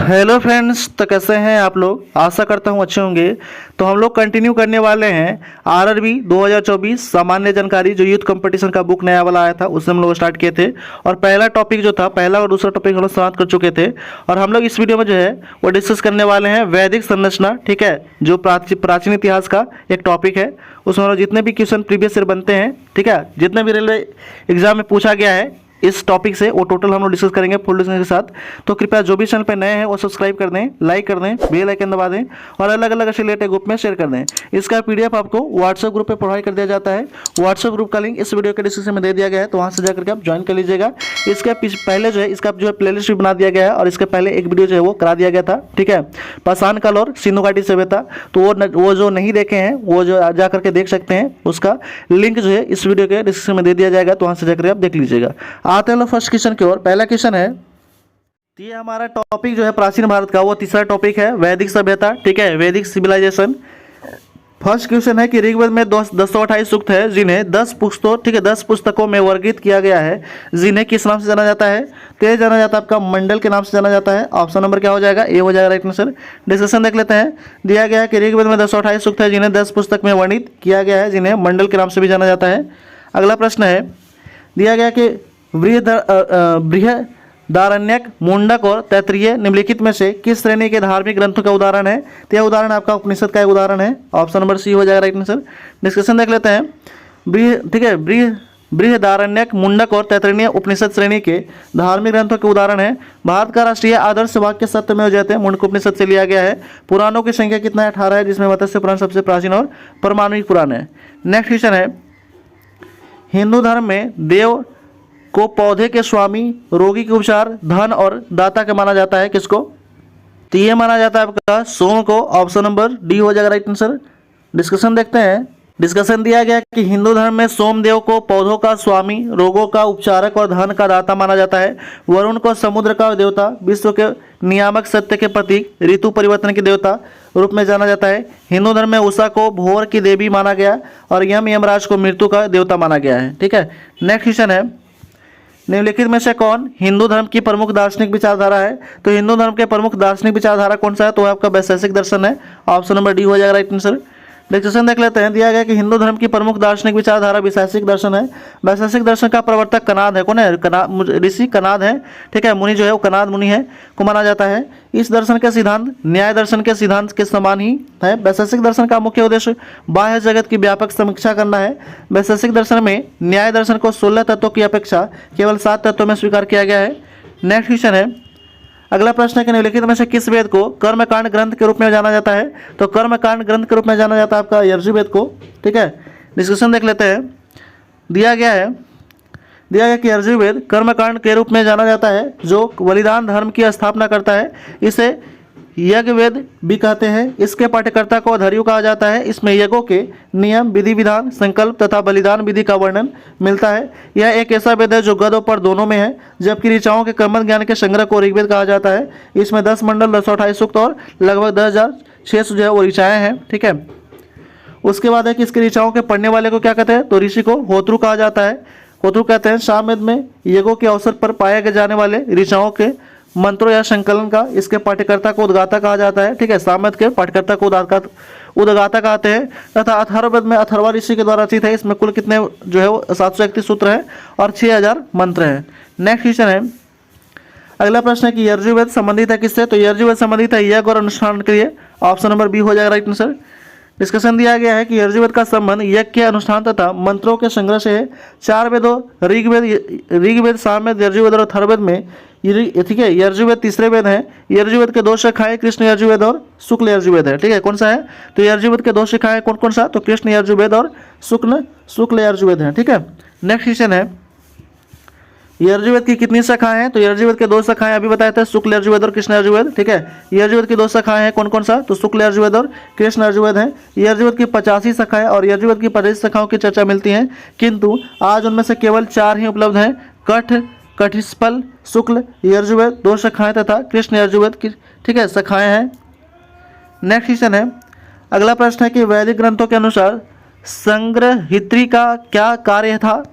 Hello friends, तो कैसे हैं आप लोग। आशा करता हूं अच्छे होंगे। तो हम लोग कंटिन्यू करने वाले हैं आरआरबी 2024 सामान्य जानकारी, जो यूथ कंपटीशन का बुक नया वाला आया था उससे हम लोग स्टार्ट किए थे। और पहला टॉपिक जो था, पहला और दूसरा टॉपिक हम लोग समाप्त कर चुके थे। और हम लोग इस वीडियो में जो है वो डिस्कस करने वाले हैं वैदिक संरचना, ठीक है, जो प्राचीन इतिहास का एक टॉपिक है। उसमें हम लोग जितने भी क्वेश्चन प्रीवियस ईयर बनते हैं, ठीक है, जितने भी रेलवे एग्जाम में पूछा गया है इस टॉपिक से, वो टोटल हम लोग डिस्कस करेंगे फुल डिस्कशन के साथ। तो कृपया जो भी चैनल पे नए हैं वो सब्सक्राइब कर दें, लाइक कर दें, बेल आइकन दबा दें और अलग अलग अच्छे रिलेटेड ग्रुप में शेयर कर दें। इसका पीडीएफ आपको व्हाट्सएप ग्रुप पे प्रोवाइड कर दिया जाता है। व्हाट्सएप ग्रुप का लिंक इस वीडियो के डिस्क्रिप्शन में दे दिया गया है, तो वहाँ से जाकर के आप ज्वाइन कर लीजिएगा। इसके पहले जो है इसका जो है प्लेलिस्ट भी बना दिया गया है, और इसके पहले एक वीडियो जो है वो करा दिया गया था, ठीक है, पाषाण काल और सिंधु घाटी सभ्यता। तो वो जो नहीं देखे हैं वो जो जा करके देख सकते हैं, उसका लिंक जो है इस वीडियो के डिस्क्रिप्शन में दे दिया जाएगा, तो वहाँ से जाकर आप देख लीजिएगा। आते हैं लोग फर्स्ट क्वेश्चन की ओर। पहला क्वेश्चन है, ये हमारा टॉपिक जो है प्राचीन भारत का, वो तीसरा टॉपिक है वैदिक सभ्यता, ठीक है, वैदिक सिविलाइजेशन। फर्स्ट क्वेश्चन है कि ऋग्वेद में 228 सूक्त है, जिन्हें 10 पुस्तकों, ठीक है, 10 पुस्तकों में वर्गीकृत किया गया है, जिन्हें किस नाम से जाना जाता है। तो ये जाना जाता है आपका मंडल के नाम से जाना जाता है। ऑप्शन नंबर क्या हो जाएगा, ए हो जाएगा राइट आंसर। डिस्कशन देख लेते हैं। दिया गया है कि ऋग्वेद में 228 सूक्त है, जिन्हें 10 पुस्तक में वर्णित किया गया है, जिन्हें मंडल के नाम से भी जाना जाता है। अगला प्रश्न है, दिया गया कि बृहदारण्यक, मुंडक और तैत्तिरीय निम्नलिखित में से किस श्रेणी के धार्मिक ग्रंथों का उदाहरण है। तो यह उदाहरण आपका उपनिषद का एक उदाहरण है। ऑप्शन नंबर सी हो जाएगा राइट आंसर। डिस्कशन देख लेते हैं। ठीक है, बृहदारण्यक, मुंडक और तैत्तिरीय उपनिषद श्रेणी के धार्मिक ग्रंथों के उदाहरण है। भारत का राष्ट्रीय आदर्श वाक्य सत्यमेव जयते मुंडक उपनिषद से लिया गया है। पुराणों की संख्या कितना है, 18 है, जिसमें मत्स्य पुराण सबसे प्राचीन और परमाणुक पुराण है। नेक्स्ट क्वेश्चन है, हिंदू धर्म में देव को पौधे के स्वामी, रोगी के उपचार, धन और दाता के माना जाता है, किसको। तो ये माना जाता है आपका सोम को। ऑप्शन नंबर डी हो जाएगा राइट आंसर। डिस्कशन देखते हैं। डिस्कशन दिया गया कि हिंदू धर्म में सोमदेव को पौधों का स्वामी, रोगों का उपचारक और धन का दाता माना जाता है। वरुण को समुद्र का देवता, विश्व के नियामक, सत्य के प्रतीक, ऋतु परिवर्तन के देवता रूप में जाना जाता है। हिंदू धर्म में उषा को भोर की देवी माना गया और यमराज को मृत्यु का देवता माना गया है, ठीक है। नेक्स्ट क्वेश्चन है, निम्नलिखित में से कौन हिंदू धर्म की प्रमुख दार्शनिक विचारधारा है। तो हिंदू धर्म के प्रमुख दार्शनिक विचारधारा कौन सा है, तो आपका वैशेषिक दर्शन है। ऑप्शन नंबर डी हो जाएगा राइट आंसर। डिस्कशन देख लेते हैं। दिया गया कि हिंदू धर्म की प्रमुख दार्शनिक विचारधारा वैशेषिक दर्शन है। वैशेषिक दर्शन का प्रवर्तक कनाद है। कौन है, ऋषि कनाद है, ठीक है, मुनि जो है वो कनाद मुनि है को माना जाता है। इस दर्शन के सिद्धांत न्याय दर्शन के सिद्धांत के समान ही है। वैशेषिक दर्शन का मुख्य उद्देश्य बाह्य जगत की व्यापक समीक्षा करना है। वैशेषिक दर्शन में न्याय दर्शन को 16 तत्वों की अपेक्षा केवल 7 तत्वों में स्वीकार किया गया है। नेक्स्ट क्वेश्चन है, अगला प्रश्न है कि निम्नलिखित में से किस वेद को कर्मकांड ग्रंथ के रूप में जाना जाता है। तो कर्मकांड ग्रंथ के रूप में जाना जाता है आपका यजुर्वेद को, ठीक है। डिस्कशन देख लेते हैं। दिया गया कि यजुर्वेद कर्मकांड के रूप में जाना जाता है, जो बलिदान धर्म की स्थापना करता है। इसे यज्ञ वेद भी कहते हैं। इसके पाठ्यकर्ता को अधर्यु कहा जाता है। इसमें यज्ञों के नियम, विधि विधान, संकल्प तथा बलिदान विधि का वर्णन मिलता है। यह एक ऐसा वेद है जो गद और पर दोनों में है। जबकि ऋचाओं के कर्म ज्ञान के संग्रह को ऋग्वेद कहा जाता है। इसमें 10 मंडल, 228 सूक्त और लगभग 10,600 जो है वो ऋचाएँ हैं, ठीक है। उसके बाद है कि इसके ऋचाओं के पढ़ने वाले को क्या कहते हैं, तो ऋषि को होत्रु कहा जाता है। होत्रु कहते हैं सामवेद में यज्ञों के अवसर पर पाए जाने वाले ऋचाओं के मंत्रों या संकलन का। इसके पाठ्यकर्ता को उद्गाता कहा जाता है, ठीक है। सामवेद के पाठ्यकर्ता को उद्गाता कहते हैं। तथा अथर्ववेद में अथर्वा ऋषि के द्वारा रचित है। इसमें कुल कितने जो है वो 731 सूत्र हैं और 6000 मंत्र हैं। नेक्स्ट क्वेश्चन है, अगला प्रश्न है कि यजुर्वेद संबंधित है किससे। तो यजुर्वेद संबंधित है यज्ञ और अनुष्ठान के लिए। ऑप्शन नंबर बी हो जाएगा राइट आंसर। डिस्कशन दिया गया है कि यजुर्वेद का संबंध यज्ञ के अनुष्ठान तथा मंत्रों के संग्रह से है। 4 वेदों ऋग्वेद, सामवेद, यजुर्वेद और अथर्ववेद में, ठीक है, यजुर्वेद तीसरे वेद हैं। यजुर्वेद के 2 शाखाएं कृष्ण यजुर्वेद और शुक्ल यजुर्वेद है, ठीक है। कौन सा है, तो यजुर्वेद के 2 शाखाएं कौन कौन सा, तो कृष्ण यजुर्वेद और शुक्ल यजुर्वेद है, ठीक है। नेक्स्ट क्वेश्चन है, यजुर्वेद की कितनी शाखाएं हैं। तो यजुर्वेद के 2 शाखाएं अभी बताए थे, शुक्ल यजुर्वेद और कृष्ण यजुर्वेद, ठीक है। यजुर्वेद की 2 शाखाएं हैं कौन कौन सा, तो शुक्ल यजुर्वेद और कृष्ण यजुर्वेद हैं। यजुर्वेद की 85 शाखाएं और यजुर्वेद की 25 शाखाओं की चर्चा मिलती है, किंतु आज उनमें से केवल 4 ही उपलब्ध हैं। कठिस्पल, शुक्ल यजुर्वेद 2 शाखाएं तथा कृष्ण यजुर्वेद की, ठीक है, शाखाएं हैं। नेक्स्ट क्वेश्चन है, अगला प्रश्न है कि वैदिक ग्रंथों के अनुसार संग्रहित्री का क्या कार्य था।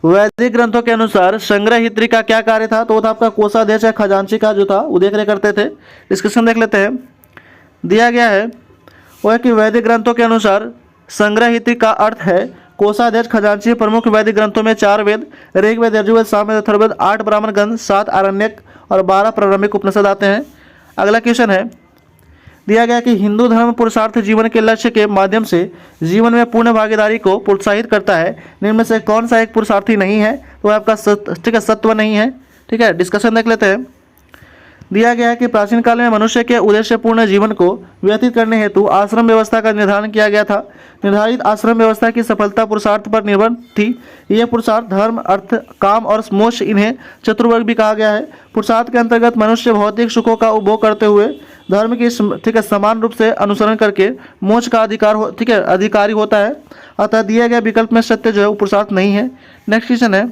वैदिक ग्रंथों के अनुसार संग्रहित्री का क्या कार्य था? तो वो था आपका कोषाध्यक्ष या खजांची का जो था वो देख रेख करते थे। डिस्कशन देख लेते हैं। दिया गया है वो है कि वैदिक ग्रंथों के अनुसार संग्रहित्री का अर्थ है कोषाध्यक्ष खजांची। प्रमुख वैदिक ग्रंथों में 4 वेद, ऋग्वेद, यजुर्वेद, सामवेद, अथर्ववेद, 8 ब्राह्मण ग्रंथ, 7 आरण्यक और 12 प्रारंभिक उपनिषद आते हैं। अगला क्वेश्चन है, दिया गया कि हिंदू धर्म पुरुषार्थ जीवन के लक्ष्य के माध्यम से जीवन में पूर्ण भागीदारी को प्रोत्साहित करता है। निम्न में से कौन सा एक पुरुषार्थी नहीं है? तो आपका ठीक है सत्व नहीं है। ठीक है, डिस्कशन देख लेते हैं। दिया गया है कि प्राचीन काल में मनुष्य के उद्देश्यपूर्ण जीवन को व्यतीत करने हेतु आश्रम व्यवस्था का निर्धारण किया गया था। निर्धारित आश्रम व्यवस्था की सफलता पुरुषार्थ पर निर्भर थी। यह पुरुषार्थ धर्म, अर्थ, काम और मोक्ष, इन्हें चतुर्वर्ग भी कहा गया है। पुरुषार्थ के अंतर्गत मनुष्य भौतिक सुखों का उपभोग करते हुए धर्म की ठीक है समान रूप से अनुसरण करके मोक्ष का अधिकारी होता है। अतः दिया गया विकल्प में सत्य जो है वो पुरुषार्थ नहीं है। नेक्स्ट क्वेश्चन है,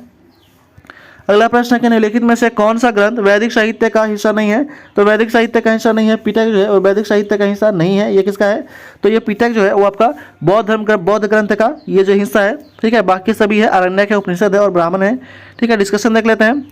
अगला प्रश्न है कि निम्नलिखित में से कौन सा ग्रंथ वैदिक साहित्य का हिस्सा नहीं है? तो वैदिक साहित्य का हिस्सा नहीं है पिटक जो है, और वैदिक साहित्य का हिस्सा नहीं है। ये किसका है? तो ये पिटक जो है वो आपका बौद्ध ग्रंथ का ये जो हिस्सा है। ठीक है, बाकी सभी है आरण्यक है, उपनिषद है और ब्राह्मण है। ठीक है, डिस्कशन देख लेते हैं।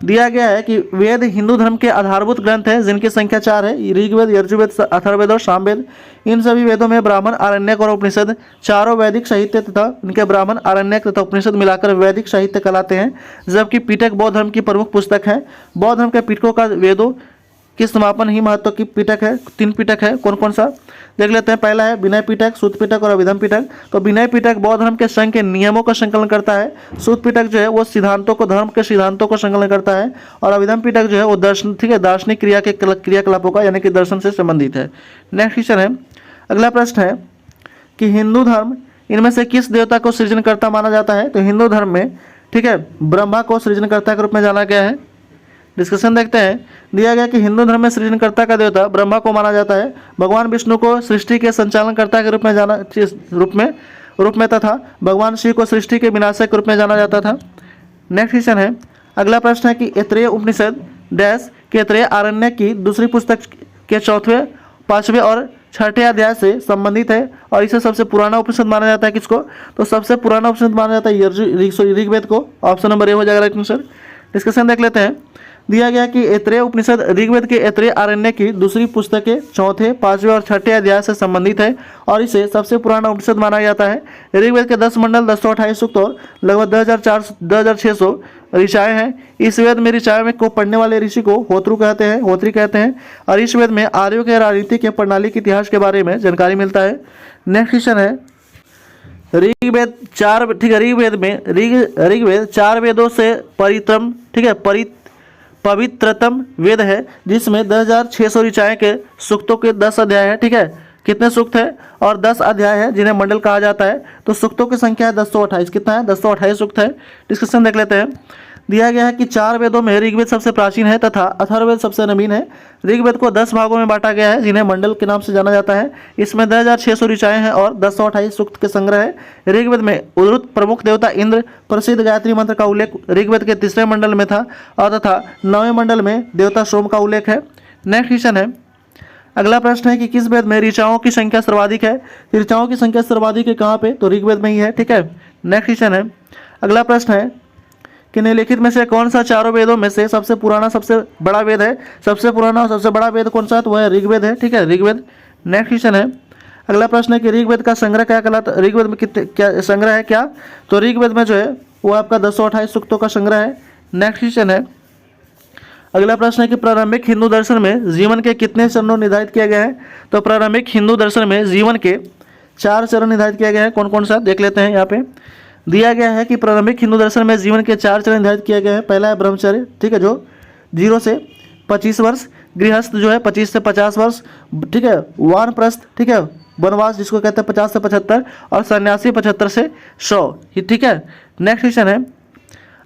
दिया गया है कि वेद हिंदू धर्म के आधारभूत ग्रंथ हैं जिनकी संख्या 4 है, ऋग्वेद, यजुर्वेद, अथर्ववेद और सामवेद। इन सभी वेदों में ब्राह्मण, आरण्यक और उपनिषद चारों वैदिक साहित्य तथा इनके ब्राह्मण, आरण्यक तथा उपनिषद मिलाकर वैदिक साहित्य कहलाते हैं। जबकि पिटक बौद्ध धर्म की प्रमुख पुस्तक है। बौद्ध धर्म के पिटकों का वेदों की समापन ही महत्व की पिटक है। 3 पिटक है, कौन कौन सा देख लेते हैं। पहला है विनय पिटक, सूत पिटक और अभिधम पिटक। तो विनय पिटक बौद्ध धर्म के संघ के नियमों का संकलन करता है। सूत पिटक जो है वो सिद्धांतों को, धर्म के सिद्धांतों को संकलन करता है। और अभिधम पिटक जो है वो दर्शन, ठीक है, दार्शनिक क्रियाकलापों का यानी कि दर्शन से संबंधित है। नेक्स्ट क्वेश्चन है, अगला प्रश्न है कि हिंदू धर्म इनमें से किस देवता को सृजनकर्ता माना जाता है? तो हिंदू धर्म में ठीक है ब्रह्मा को सृजनकर्ता के रूप में जाना गया है। डिस्कशन देखते हैं। दिया गया कि हिंदू धर्म में सृजनकर्ता का देवता ब्रह्मा को माना जाता है। भगवान विष्णु को सृष्टि के संचालनकर्ता के रूप में तथा भगवान शिव को सृष्टि के विनाशक के रूप में जाना जाता था। नेक्स्ट क्वेश्चन है, अगला प्रश्न है कि ऐत्रेय उपनिषद डैश के ऐत्रेय आरण्य की दूसरी पुस्तक के 4वें, 5वें और 6ठे अध्याय से संबंधित है और इसे सबसे पुराना उपनिषद माना जाता है। किसको? तो सबसे पुराना उपनिषद माना जाता है ऋग्वेद को। ऑप्शन नंबर ए हो जाएगा राइट आंसर। डिस्कशन देख लेते हैं। दिया गया कि ऐत्रेय उपनिषद ऋग्वेद के ऐत्रेय आरण्य की दूसरी पुस्तक के 4थे, 5वें और 6ठे अध्याय से संबंधित है और इसे सबसे पुराना उपनिषद माना जाता है। ऋग्वेद के 10 मंडल, 228 सूक्त और लगभग 2600 ऋचाएँ हैं। इस वेद में ऋचाएँ को पढ़ने वाले ऋषि को होत्री कहते हैं और इस वेद में आर्यों के राजनीति के प्रणाली के इतिहास के बारे में जानकारी मिलता है। नेक्स्ट क्वेश्चन है, ऋग्वेद 4 ठीक है ऋग्वेद 4 वेदों से परित्रम ठीक है पवित्रतम वेद है जिसमें 2600 ऋचाएँ के सूक्तों के 10 अध्याय है। ठीक है, कितने सूक्त है? और 10 अध्याय है जिन्हें मंडल कहा जाता है। तो सूक्तों की संख्या है 228। कितना है? 228 सूक्त है। डिस्कशन देख लेते हैं। दिया गया है कि 4 वेदों में ऋग्वेद सबसे प्राचीन है तथा अथर्ववेद सबसे नवीन है। ऋग्वेद को 10 भागों में बांटा गया है जिन्हें मंडल के नाम से जाना जाता है। इसमें 2600 ऋचाएँ हैं और 228 सूक्त के संग्रह है। ऋग्वेद में उद्धृत प्रमुख देवता इंद्र, प्रसिद्ध गायत्री मंत्र का उल्लेख ऋग्वेद के 3रे मंडल में था और तथा 9वें मंडल में देवता सोम का उल्लेख है। नेक्स्ट क्वेश्चन है, अगला प्रश्न है कि किस वेद में ऋचाओं की संख्या सर्वाधिक है? ऋचाओं की संख्या सर्वाधिक है कहाँ पे? तो ऋग्वेद में ही है। ठीक है, नेक्स्ट क्वेश्चन है, अगला प्रश्न है कि निम्नलिखित में से कौन सा चारों वेदों में से सबसे पुराना सबसे बड़ा वेद है? सबसे पुराना और सबसे बड़ा वेद कौन सा है? तो वह है ऋग्वेद है। ठीक है, ऋग्वेद। नेक्स्ट क्वेश्चन है, अगला प्रश्न है कि ऋग्वेद का संग्रह क्या कहलाता है? ऋग्वेद में कितने क्या संग्रह है क्या? तो ऋग्वेद में जो है वो आपका 228 सूक्तों का संग्रह है। नेक्स्ट क्वेश्चन है, अगला प्रश्न है कि प्रारंभिक हिंदू दर्शन में जीवन के कितने चरणों निर्धारित किए गए हैं? तो प्रारंभिक हिंदू दर्शन में जीवन के 4 चरण निर्धारित किए गए हैं। कौन कौन सा देख लेते हैं। यहाँ पे दिया गया है कि प्रारंभिक हिंदू दर्शन में जीवन के 4 चरण निर्धारित किए गए हैं। पहला है ब्रह्मचर्य, ठीक है, जो 0 से 25 वर्ष, गृहस्थ जो है 25 से 50 वर्ष, ठीक है, वानप्रस्थ, ठीक है, वनवास जिसको कहते हैं 50 से 75 और सन्यासी 75 से 100। ठीक है। नेक्स्ट क्वेश्चन है,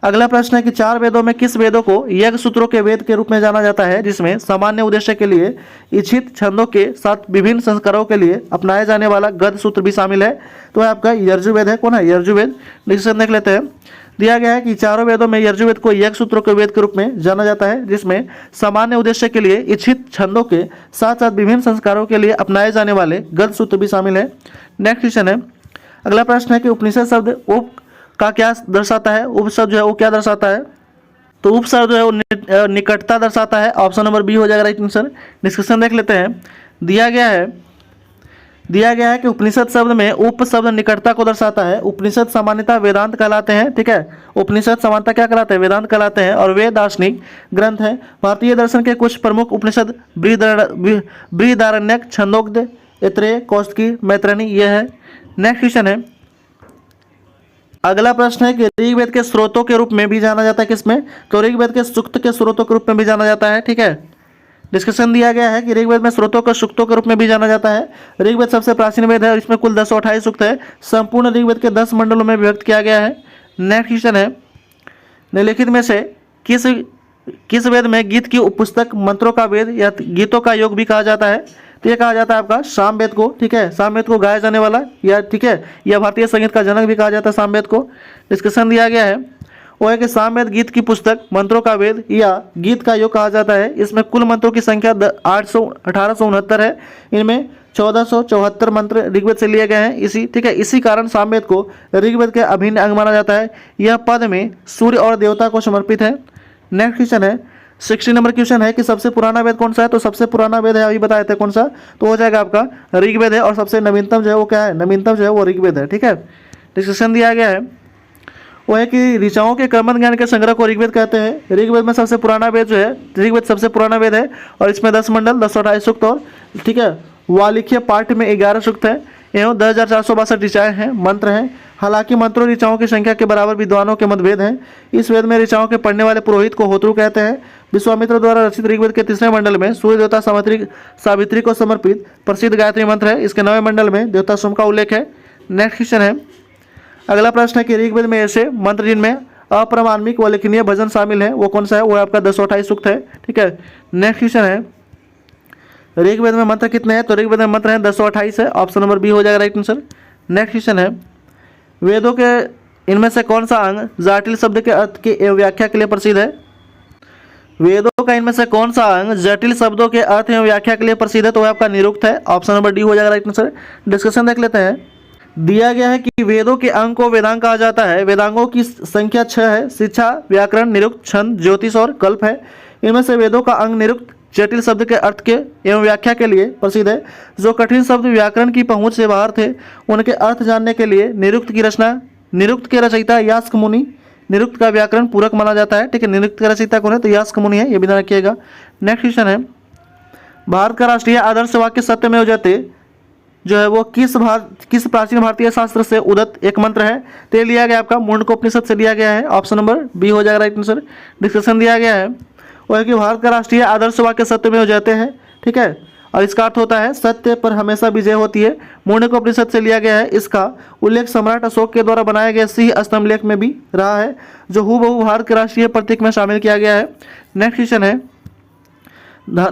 अगला प्रश्न है कि 4 वेदों में किस वेदों को यज्ञ सूत्रों के वेद के रूप में जाना जाता है जिसमें सामान्य उद्देश्य के लिए इच्छित छंदों के साथ विभिन्न संस्कारों के लिए अपनाया जाने वाला गद्य सूत्र भी शामिल है? तो आपका यजुर्वेद है। कौन है? यजुर्वेद। डिस्कशन देख लेते हैं। दिया गया है कि 4 वेदों में यजुर्वेद को यज्ञ सूत्रों के वेद के रूप में जाना जाता है जिसमें सामान्य उद्देश्य के लिए इच्छित छंदों के साथ साथ विभिन्न संस्कारों के लिए अपनाए जाने वाले गद्य सूत्र भी शामिल है। नेक्स्ट क्वेश्चन है, अगला प्रश्न है कि उपनिषद शब्द का क्या दर्शाता है, उपशब्द जो है वो क्या दर्शाता है, तो उपशब्द जो है वो निकटता दर्शाता है। ऑप्शन नंबर बी हो जाएगा राइट आंसर। डिस्कशन देख लेते हैं। दिया गया है कि उपनिषद शब्द में उप शब्द निकटता को दर्शाता है। उपनिषद सामान्यतः वेदांत कहलाते हैं, ठीक है। उपनिषद सामान्यतः क्या कहलाते हैं, वेदांत कहलाते हैं, और वे दार्शनिक ग्रंथ हैं। भारतीय दर्शन के कुछ प्रमुख उपनिषद बृहदारण्यक, छंदोग्ध, ऐतरेय, कौशिकी, मैत्रेयी, ये है। नेक्स्ट क्वेश्चन है, अगला प्रश्न है कि ऋग्वेद के स्रोतों के रूप में भी जाना जाता है किसमें, तो ऋग्वेद के सूक्त के स्रोतों के रूप में भी जाना जाता है, ठीक है। डिस्कशन दिया गया है कि ऋग्वेद में स्रोतों को सूक्तों के रूप में भी जाना जाता है। ऋग्वेद सबसे प्राचीन वेद है और इसमें कुल 228 सूक्त है। संपूर्ण ऋग्वेद के 10 मंडलों में विभक्त किया गया है। नेक्स्ट क्वेश्चन है, निम्नलिखित में से किस वेद में गीत की पुस्तक, मंत्रों का वेद या गीतों का योग भी कहा जाता है, तो ये कहा जाता है आपका सामवेद को, ठीक है। सामवेद को गाया जाने वाला या, ठीक है, या भारतीय संगीत का जनक भी कहा जाता है सामवेद को। डिस्कशन दिया गया है वो है कि सामवेद गीत की पुस्तक, मंत्रों का वेद या गीत का योग कहा जाता है। इसमें कुल मंत्रों की संख्या 1869 है। इनमें 1474 मंत्र ऋग्वेद से लिए गए हैं, ठीक है। इसी कारण सामवेद को ऋग्वेद के अभिन्न अंग माना जाता है। यह पद में सूर्य और देवता को समर्पित है। नेक्स्ट क्वेश्चन है, 60 नंबर क्वेश्चन है कि सबसे पुराना वेद कौन सा है, तो सबसे पुराना वेद है, अभी बताए थे कौन सा, तो हो जाएगा आपका ऋग्वेद है। और सबसे नवीनतम जो है वो क्या है, नवीनतम जो है वो ऋग्वेद है, ठीक है। डिस्कशन दिया गया है वो है कि ऋचाओं के कर्मठ ज्ञान के संग्रह को ऋग्वेद कहते हैं। ऋग्वेद में सबसे पुराना वेद जो है, ऋग्वेद सबसे पुराना वेद है और इसमें 10 मंडल, 228 सूक्त और, ठीक है, वालिख्य पाठ में 11 सूक्त है एवं 10,462 ऋचाएँ हैं, मंत्र हैं। हालांकि मंत्रों ऋचाओं की संख्या के बराबर विद्वानों के मतभेद हैं। इस वेद में ऋचाओं के पढ़ने वाले पुरोहित को होत्रु कहते हैं। विश्वामित्र द्वारा रचित ऋग्वेद के 3रे मंडल में सूर्य देवता सावित्री को समर्पित प्रसिद्ध गायत्री मंत्र है। इसके 9वें मंडल में देवता सोम का उल्लेख है। नेक्स्ट क्वेश्चन है, अगला प्रश्न है कि ऋग्वेद में ऐसे मंत्र जिनमें अप्रमाणिक व लेखनीय भजन शामिल है वो कौन सा है, वो आपका 228 सूक्त है, ठीक है। नेक्स्ट क्वेश्चन है, ऋग्वेद में मंत्र कितने हैं, तो ऋग्वेद में मंत्र हैं 228 है। ऑप्शन नंबर बी हो जाएगा राइट आंसर। नेक्स्ट क्वेश्चन है, वेदों के इनमें से कौन सा अंग जटिल शब्द के अर्थ की एवं व्याख्या के लिए प्रसिद्ध है, वेदों का इनमें से कौन सा अंग जटिल शब्दों के अर्थ एवं व्याख्या के लिए प्रसिद्ध है, तो वह आपका निरुक्त है। ऑप्शन नंबर डी हो जाएगा राइट आंसर। डिस्कशन देख लेते हैं। दिया गया है कि वेदों के अंग को वेदांग कहा जाता है। वेदांगों की संख्या 6 है। शिक्षा, व्याकरण, निरुक्त, छंद, ज्योतिष और कल्प है। इनमें से वेदों का अंग निरुक्त जटिल शब्द के अर्थ के एवं व्याख्या के लिए प्रसिद्ध है। जो कठिन शब्द व्याकरण की पहुंच से बाहर थे उनके अर्थ जानने के लिए निरुक्त के रचयिता यास्क मुनि, निरुक्त का व्याकरण पूरक माना जाता है, ठीक है। निरुक्त का रचयिता कौन है, तो यास्क मुनि है, ये भी ध्यान रखिएगा। नेक्स्ट क्वेश्चन है, भारत का राष्ट्रीय आदर्श वाक्य सत्यमेव जयते जो है वो किस प्राचीन भारतीय शास्त्र से उदत एक मंत्र है, तो ये लिया गया आपका मुंडकोपनिषद से लिया गया है। ऑप्शन नंबर बी हो जाएगा राइट आंसर। डिस्कशन दिया गया है वो है कि भारत का राष्ट्रीय आदर्श वाक्य सत्यमेव जयते है, ठीक है, और इसका अर्थ होता है सत्य पर हमेशा विजय होती है। मुंडकोपनिषद से लिया गया है। इसका उल्लेख सम्राट अशोक के द्वारा बनाए गए सिंह स्तंभ लेख में भी रहा है, जो हूबहू भारत के राष्ट्रीय प्रतीक में शामिल किया गया है। नेक्स्ट क्वेश्चन है,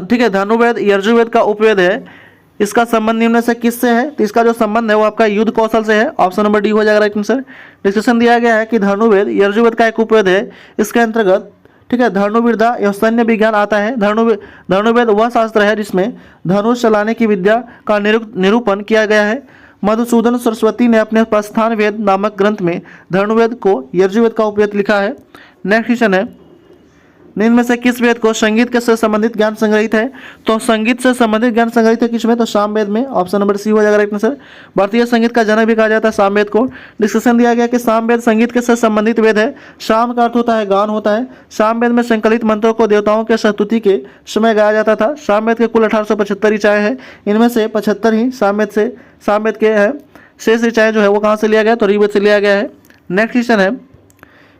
ठीक है, धनुर्वेद यजुर्वेद का उपवेद है। इसका संबंध निम्न से किससे है, तो इसका जो संबंध है वो आपका युद्ध कौशल से है। ऑप्शन नंबर डी हो जाएगा राइट आंसर। डिस्कशन दिया गया है कि धनुर्वेद यजुर्वेद का एक उपवेद है। इसके अंतर्गत, ठीक है, धनुर्विद्या एवं सैन्य विज्ञान आता है। धनुर्वेद वह शास्त्र है जिसमें धनुष चलाने की विद्या का निरूपण किया गया है। मधुसूदन सरस्वती ने अपने प्रस्थान वेद नामक ग्रंथ में धनुर्वेद को यजुर्वेद का उपवेद लिखा है। नेक्स्ट क्वेश्चन है, निम्न में से किस वेद को संगीत के से संबंधित ज्ञान संग्रहित है, तो संगीत से संबंधित ज्ञान संग्रहित है किसमें, तो सामवेद में। ऑप्शन नंबर सी हो जाएगा राइट आंसर। भारतीय संगीत का जनक भी कहा जाता है सामवेद को। डिस्कशन दिया गया कि सामवेद संगीत के से संबंधित वेद है। शाम का अर्थ होता है गान होता है। सामवेद में संकलित मंत्रों को देवताओं के स्तुति के समय गाया जाता था। सामवेद के कुल 1875 ऋचाएँ हैं। इनमें से 75 ही सामवेद के हैं। शेष ऋचाएँ जो है वो कहाँ से लिया गया, तो ऋग्वेद से लिया गया है। नेक्स्ट क्वेश्चन है,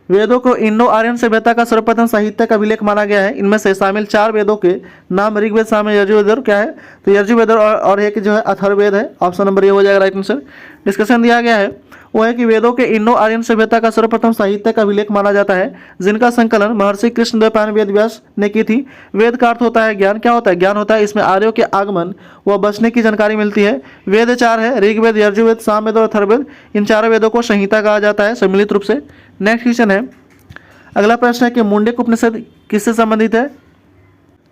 वेदों को इंडो आर्यन सभ्यता का सर्वप्रथम साहित्य का अभिलेख माना गया है। इनमें से शामिल 4 वेदों के नाम ऋग्वेद, साम, यजुर्वेद और क्या है, तो यजुर्वेद और एक जो है अथर्ववेद है। ऑप्शन नंबर ए हो जाएगा राइट आंसर। डिस्कशन दिया गया है वो है कि वेदों के इंडो आर्यन सभ्यता का सर्वप्रथम साहित्य का अभिलेख माना जाता है, जिनका संकलन महर्षि कृष्णद्वैपायन वेद व्यास ने की थी। वेद का अर्थ होता है ज्ञान। क्या होता है, ज्ञान होता है। इसमें आर्यों के आगमन व बसने की जानकारी मिलती है। वेद 4 है, ऋग्वेद, यजुर्वेद, सामवेद और अथर्ववेद। इन 4 वेदों को संहिता कहा जाता है सम्मिलित रूप से। नेक्स्ट क्वेश्चन है, अगला प्रश्न है कि मुंडक उपनिषद किससे संबंधित है,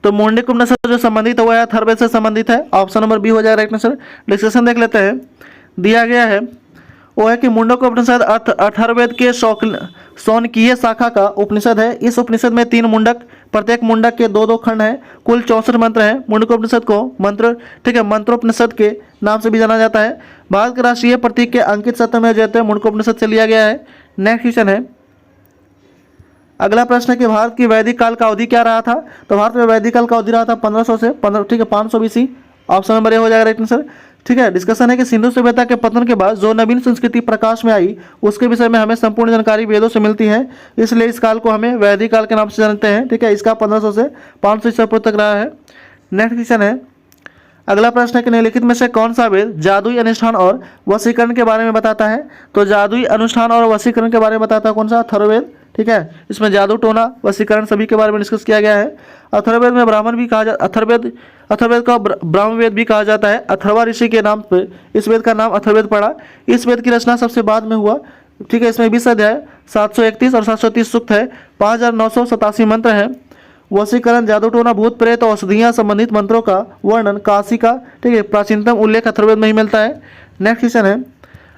तो मुंडक उपनिषद जो संबंधित है वो अथर्ववेद से संबंधित है। ऑप्शन नंबर बी हो जाएगा राइट आंसर। डिस्कशन देख लेते हैं। दिया गया है वो है कि मुंडक उपनिषद अथर्ववेद के शौनकीय शाखा का उपनिषद है। इस उपनिषद में 3 मुंडक, प्रत्येक मुंडक के 2-2 खंड हैं, कुल 64 मंत्र हैं। मुंडकोपनिषद को मंत्रोपनिषद के नाम से भी जाना जाता है। भारत के राष्ट्रीय प्रतीक के अंकित सत्यमेव जयते मुंडकोपनिषद से लिया गया है। नेक्स्ट क्वेश्चन है, अगला प्रश्न है कि भारत की वैदिक काल का अवधि क्या रहा था। तो भारत में वैदिक काल का अवधि रहा था 1500 से 500 BC। ऑप्शन नंबर ए हो जाएगा राइट आंसर। ठीक है, डिस्कशन है कि सिंधु सभ्यता के पतन के बाद जो नवीन संस्कृति प्रकाश में आई उसके विषय में हमें संपूर्ण जानकारी वेदों से मिलती है, इसलिए इस काल को हमें वैदिक काल के नाम से जानते हैं। ठीक है, इसका 1500 से 500 ईसा पूर्व तक रहा है। नेक्स्ट क्वेश्चन है, अगला प्रश्न है कि निम्नलिखित में से कौन सा वेद जादुई अनुष्ठान और वशीकरण के बारे में बताता है। तो जादुई अनुष्ठान और वशीकरण के बारे में बताता है कौन सा, अथर्ववेद। ठीक है, इसमें जादू टोना वशीकरण सभी के बारे में डिस्कस किया गया है। अथर्ववेद में ब्राह्मण भी कहा जाता, अथर्ववेद का ब्राह्मवेद भी कहा जाता है। अथर्वा ऋषि के नाम पे इस वेद का नाम अथर्ववेद पड़ा। इस वेद की रचना सबसे बाद में हुआ। ठीक है, इसमें 20 अध्याय, 731 और 730 सूक्त है, 5987 मंत्र हैं। वशीकरण, जादू टोना, भूत प्रेत और औषधियाँ संबंधित मंत्रों का वर्णन काशी का, ठीक है, प्राचीनतम उल्लेख अथर्ववेद में ही मिलता है। नेक्स्ट क्वेश्चन है,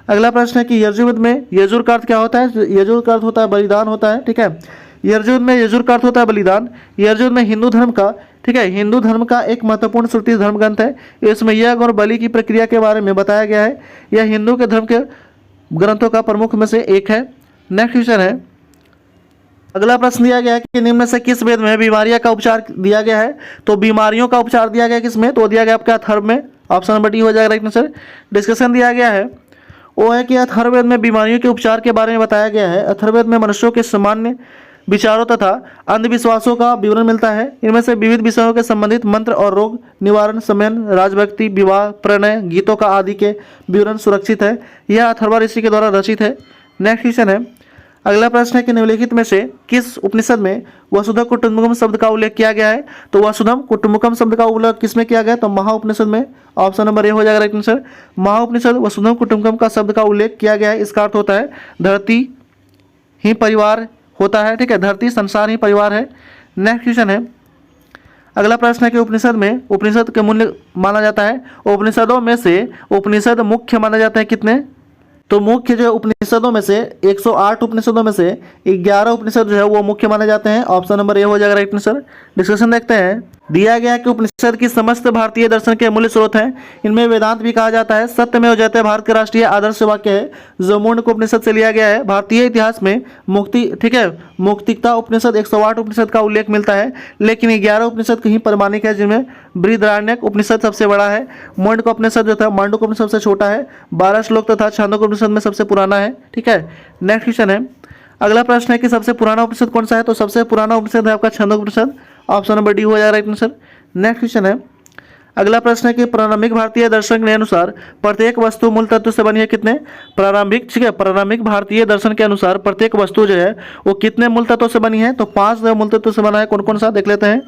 अगला प्रश्न है कि यजुर्वेद में यजुर का अर्थ क्या होता है। यजुर का अर्थ होता है बलिदान होता है। ठीक है, यजुर्वेद में यजुर का अर्थ होता है बलिदान। यजुर्वेद में हिंदू धर्म का, ठीक है, हिंदू धर्म का एक महत्वपूर्ण श्रुति धर्म ग्रंथ है। इसमें यज्ञ और बलि की प्रक्रिया के बारे में बताया गया है। यह हिंदू के धर्म के ग्रंथों का प्रमुख में से एक है। नेक्स्ट क्वेश्चन है, अगला प्रश्न दिया गया है कि निम्न में से किस वेद में बीमारियां का उपचार दिया गया है। तो बीमारियों का उपचार दिया गया किसमें, तो दिया गया आपका अथर्व में। ऑप्शन नंबर डी हो जाएगा राइट आंसर। डिस्कशन दिया गया है वो है कि अथर्ववेद में बीमारियों के उपचार के बारे में बताया गया है। अथर्ववेद में मनुष्यों के सामान्य विचारों तथा अंधविश्वासों का विवरण मिलता है। इनमें से विविध विषयों के संबंधित मंत्र और रोग निवारण, समयन, राजभक्ति, विवाह, प्रणय, गीतों का आदि के विवरण सुरक्षित है। यह अथर्वा ऋषि के द्वारा रचित है। नेक्स्ट क्वेश्चन है, अगला प्रश्न है कि निम्नलिखित में से किस उपनिषद में वसुधा कुटुंबकम शब्द का उल्लेख किया गया है। तो वसुधम कुटुंबकम शब्द का उल्लेख किसमें किया गया है, तो महाउपनिषद में। ऑप्शन नंबर ए हो जाएगा राइट आंसर। महाउपनिषद वसुधम कुटुंबकम का शब्द का उल्लेख किया गया है। इसका अर्थ होता है धरती ही परिवार होता है। ठीक है, धरती संसार ही परिवार है। नेक्स्ट क्वेश्चन है, अगला प्रश्न है कि उपनिषद के मूल्य माना जाता है। उपनिषदों में से उपनिषद मुख्य माने जाते हैं कितने, तो मुख्य जो है उपनिषदों में से 108 उपनिषदों में से 11 उपनिषद जो है वो मुख्य माने जाते हैं। ऑप्शन नंबर ए हो जाएगा राइट आंसर। डिस्कशन देखते हैं, दिया गया है कि उपनिषद की समस्त भारतीय दर्शन के मूल्य स्रोत हैं। इनमें वेदांत भी कहा जाता है। सत्यमेव जयते भारत के राष्ट्रीय आदर्श वाक्य है जो मुंडकोपनिषद से लिया गया है। भारतीय इतिहास में मुक्तिकता उपनिषद 108 उपनिषद का उल्लेख मिलता है, लेकिन 11 उपनिषद कहीं प्रमाणिक है, जिनमें बृहदारण्यक उपनिषद सबसे बड़ा है। मुंडकोपनिषद जो था मांडूकोपनिषद सबसे छोटा है। 12 श्लोक तथा छांदोग्योपनिषद में सबसे पुराना है। ठीक है, नेक्स्ट क्वेश्चन है, अगला प्रश्न है कि सबसे पुराना उपनिषद कौन सा है। तो सबसे पुराना उपनिषद है आपका छांदोग्योपनिषद। ऑप्शन नंबर डी हो जाएगा राइट आंसर। नेक्स्ट क्वेश्चन है, अगला प्रश्न है कि प्रारंभिक भारतीय दर्शन के अनुसार प्रत्येक वस्तु मूल तत्व से बनी है कितने। प्रारंभिक भारतीय दर्शन के अनुसार प्रत्येक वस्तु जो है वो कितने मूल तत्वों से बनी है। तो 5 मूल तत्वों से बना है। कौन कौन सा देख लेते हैं।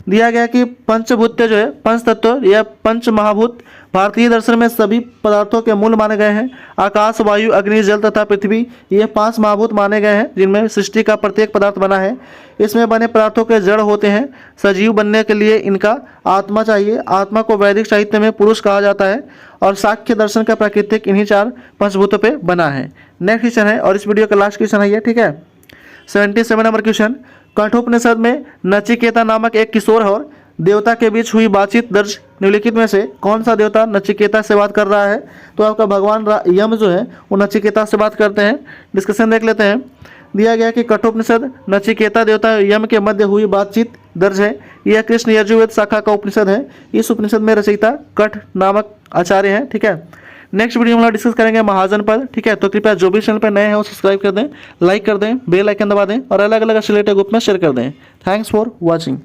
दिया गया कि पंचभूत जो है, पंच तत्व या पंच महाभूत भारतीय दर्शन में सभी पदार्थों के मूल माने गए हैं। आकाश, वायु, अग्नि, जल तथा पृथ्वी, ये 5 महाभूत माने गए हैं जिनमें सृष्टि का प्रत्येक पदार्थ बना है। इसमें बने पदार्थों के जड़ होते हैं। सजीव बनने के लिए इनका आत्मा चाहिए। आत्मा को वैदिक साहित्य में पुरुष कहा जाता है और सांख्य दर्शन का प्राकृतिक इन्हीं 4 पंचभूतों पर बना है। नेक्स्ट क्वेश्चन है और इस वीडियो का लास्ट क्वेश्चन है ये। ठीक है, 77 नंबर क्वेश्चन, कठोपनिषद में नचिकेता नामक एक किशोर और देवता के बीच हुई बातचीत दर्ज। निम्नलिखित में से कौन सा देवता नचिकेता से बात कर रहा है। तो आपका भगवान यम जो है वो नचिकेता से बात करते हैं। डिस्कशन देख लेते हैं। दिया गया कि कठोपनिषद नचिकेता देवता यम के मध्य हुई बातचीत दर्ज है। यह कृष्ण यजुर्वेद शाखा का उपनिषद है। इस उपनिषद में रचयिता कठ नामक आचार्य हैं। ठीक है, नेक्स्ट वीडियो में हम डिस्कस करेंगे महाजन पद। ठीक है, तो कृपया जो भी चैनल पर नए हैं वो सब्सक्राइब कर दें, लाइक कर दें, बेल आइकन दबा दें और अलग अलग रिलेटेड ग्रुप में शेयर कर दें। Thanks for watching.